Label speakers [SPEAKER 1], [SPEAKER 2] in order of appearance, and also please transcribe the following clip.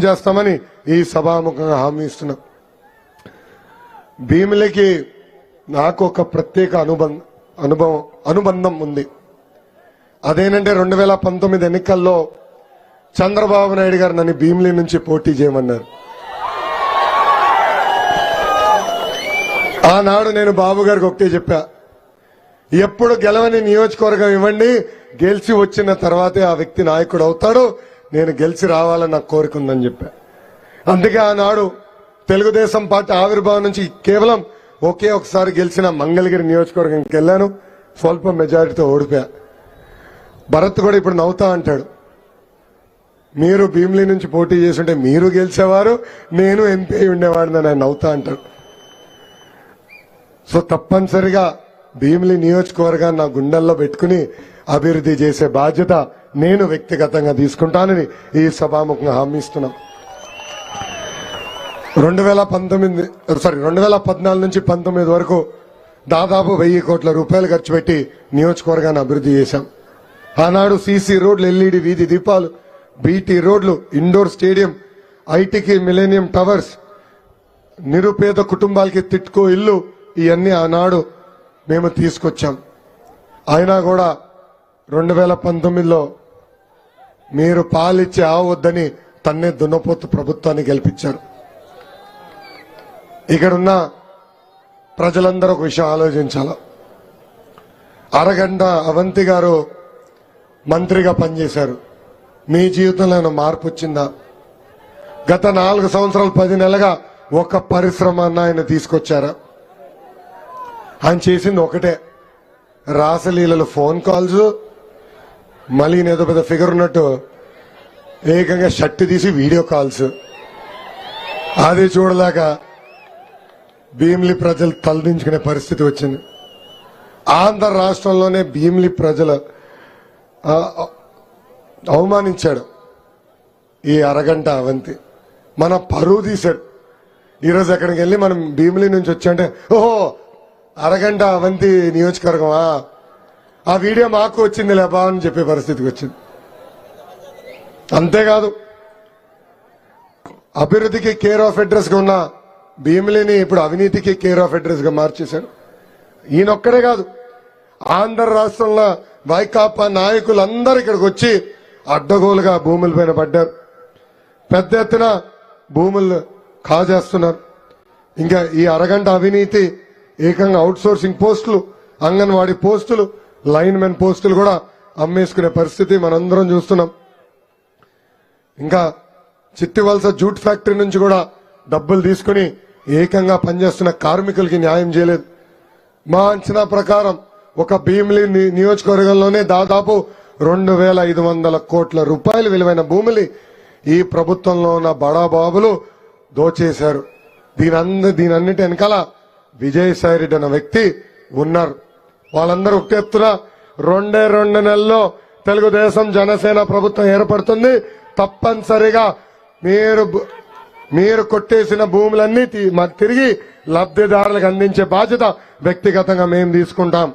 [SPEAKER 1] చేస్తామని ఈ సభాముఖంగా హామీ ఇస్తున్నాం. భీమిలికి నాకు ఒక ప్రత్యేక అనుబంధం ఉంది. అదేనంటే 2019 ఎన్నికల్లో చంద్రబాబు నాయుడు గారు నన్ను భీమిలి నుంచి పోటీ చేయమన్నారు. ఆనాడు నేను బాబు గారికి ఒకటే చెప్పా, ఎప్పుడు గెలవని నియోజకవర్గం ఇవ్వండి, గెలిచి వచ్చిన తర్వాతే ఆ వ్యక్తి నాయకుడు అవుతాడు, నేను గెలిచి రావాలని నాకు కోరిక ఉందని చెప్పా. అందుకే ఆనాడు తెలుగుదేశం పార్టీ ఆవిర్భావం నుంచి కేవలం ఒకే ఒకసారి గెలిచిన మంగళగిరి నియోజకవర్గంకి వెళ్ళాను, స్వల్ప మెజారిటీతో ఓడిపోయా. భరత్ కూడా ఇప్పుడు నవ్వుతా అంటాడు, మీరు భీమిలి నుంచి పోటీ చేస్తుంటే మీరు గెలిచేవారు, నేను ఎంపీ ఉండేవాడిని ఆయన నవ్వుతా అంటాడు. సో తప్పనిసరిగా భీమిలి నియోజకవర్గాన్ని నా గుండెల్లో పెట్టుకుని అభివృద్ధి చేసే బాధ్యత నేను వ్యక్తిగతంగా తీసుకుంటానని ఈ సభాముఖంగా హామీ ఇస్తున్నాం. 2014 నుంచి 19 వరకు దాదాపు 1000 కోట్ల రూపాయలు ఖర్చు పెట్టి నియోజకవర్గాన్ని అభివృద్ధి చేశాం. ఆనాడు సీసీ రోడ్లు, ఎల్ఈడి వీధి దీపాలు, బీటీ రోడ్లు, ఇండోర్ స్టేడియం, ఐటీకి మిలేనియం టవర్స్, నిరుపేద కుటుంబాలకి తిట్కో ఇల్లు, ఇవన్నీ ఆనాడు మేము తీసుకొచ్చాం. అయినా కూడా 2019లో మీరు పాలిచ్చి ఆవద్దని తన్నే దున్నపోతు ప్రభుత్వాన్ని గెలిపించారు. ఇక్కడున్న ప్రజలందరూ ఒక విషయం ఆలోచించాల. అరగంట అవంతి గారు మంత్రిగా పనిచేశారు. మీ జీవితంలో ఏమైనా మార్పు వచ్చిందా? గత 4 సంవత్సరాలు 10 నెలలుగా ఒక పరిశ్రమ ఆయన తీసుకొచ్చారా? ఆయన చేసింది ఒకటే, రాసలీలలు ఫోన్ కాల్స్, మళ్ళీ ఏదో పెద్ద ఫిగర్ ఉన్నట్టు ఏకంగా షర్ట్ తీసి వీడియో కాల్స్. అది చూడలేక భీమిలి ప్రజలు తలదించుకునే పరిస్థితి వచ్చింది. ఆంధ్ర రాష్ట్రంలోనే భీమిలి ప్రజలు అవమానించాడు ఈ అరగంట అవంతి. మన పరువు తీశాడు. ఈరోజు ఎక్కడికి వెళ్ళి మనం భీమిలి నుంచి వచ్చాంటే, ఓహో అరగంట అవంతి నియోజకవర్గమా, ఆ వీడియో మాకు వచ్చింది లేబా అని చెప్పే పరిస్థితికి వచ్చింది. అంతేకాదు, అభివృద్ధికి కేర్ ఆఫ్ అడ్రస్ గా ఉన్న భీమిలిని ఇప్పుడు అవినీతికి కేర్ ఆఫ్ అడ్రస్ గా మార్చేశాడు. ఈయనొక్కడే కాదు, ఆంధ్ర రాష్ట్రంలో వైకాపా నాయకులందరూ ఇక్కడికి వచ్చి అడ్డగోలుగా భూముల పైన పడ్డారు. పెద్ద ఎత్తున భూములు కాజేస్తున్నారు. ఇంకా ఈ అరగంట అవినీతి ఏకంగా అవుట్ సోర్సింగ్ పోస్టులు, అంగన్వాడీ పోస్టులు, లైన్ మెన్ పోస్టులు కూడా అమ్మేసుకునే పరిస్థితి మనందరం చూస్తున్నాం. ఇంకా చిట్టివలస జూట్ ఫ్యాక్టరీ నుంచి కూడా డబ్బులు తీసుకుని ఏకంగా పనిచేస్తున్న కార్మికులకి న్యాయం చేయలేదు. మా అంచనా ప్రకారం ఒక భీమిలి నియోజకవర్గంలోనే దాదాపు 2500 కోట్ల రూపాయలు విలువైన భూములు ఈ ప్రభుత్వంలో ఉన్న బడాబాబులు దోచేశారు. దీనన్నిటి వెనకాల విజయసాయి రెడ్డి అన్న వ్యక్తి ఉన్నారు. వాళ్ళందరూ ఒకటే ఎత్తున 2 నెలల్లో తెలుగుదేశం జనసేన ప్రభుత్వం ఏర్పడుతుంది. తప్పనిసరిగా మీరు కొట్టేసిన భూములన్నీ తిరిగి లబ్ధిదారులకు అందించే బాధ్యత వ్యక్తిగతంగా మేము తీసుకుంటాం.